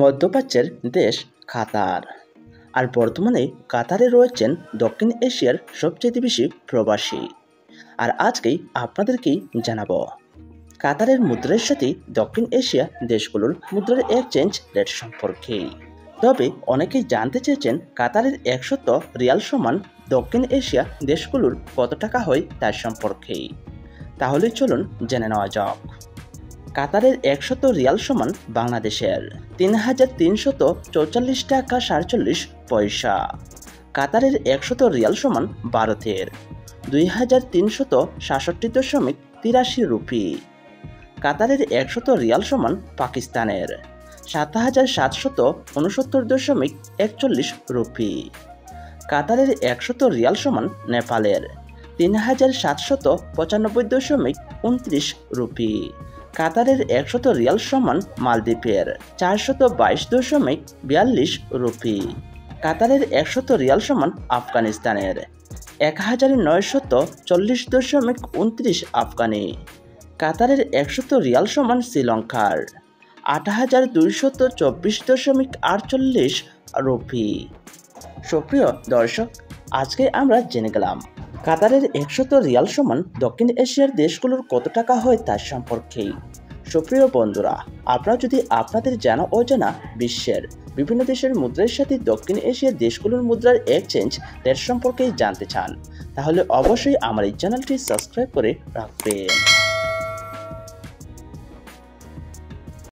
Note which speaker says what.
Speaker 1: মধ্যপ্রাচ্যের দেশ কাতার। আর বর্তমানে কাতারে রয়েছেন দক্ষিণ এশিয়ার সবচেয়ে বেশি প্রবাসী। আর আজকেই আপনাদেরকেই জানাবো কাতারের মুদ্রার সাথে দক্ষিণ এশিয়া দেশগুলোর মুদ্রার এক্সচেঞ্জ রেট সম্পর্কে। তবে অনেকেই জানতে চেয়েছেন কাতারের 100 রিয়াল সমান দক্ষিণ এশিয়া দেশগুলোর কত টাকা হয় তার সম্পর্কে। তাহলে চলুন জেনে নেওয়া যাক। কাতারের 100 রিয়াল সমান বাংলাদেশের 3344 টাকা 47 পয়সা। কাতারের 100 রিয়াল সমান ভারতের 2367.83 রুপি। কাতারের 100 রিয়াল সমান পাকিস্তানের 7769.41 রুপি। কাতারের 100 রিয়াল সমান নেপালের 3795.29 রুপি। কাতারের 100 রিয়াল সমান মালদ্বীপের 422.42 রুপি। কাতারের 100 রিয়াল সমান আফগানিস্তানের 1940.29 আফগানি। কাতারের 100 রিয়াল সমান শ্রীলঙ্কার 8224.48 রুপি। সুপ্রিয় দর্শক, আজকে আমরা জেনে গেলাম কাতারের 100 রিয়াল সমান দক্ষিণ এশিয়ার দেশগুলোর কত টাকা হয় তার সম্পর্কে। সুপ্রিয় বন্ধুরা, আপনারা যদি আপনাদের জানা অজানা বিশ্বের বিভিন্ন দেশের মুদ্রার সাথে দক্ষিণ এশিয়ার দেশগুলোর মুদ্রার এক্সচেঞ্জ রেট সম্পর্কে জানতে চান, তাহলে অবশ্যই আমার এই চ্যানেলটি সাবস্ক্রাইব করে রাখবেন।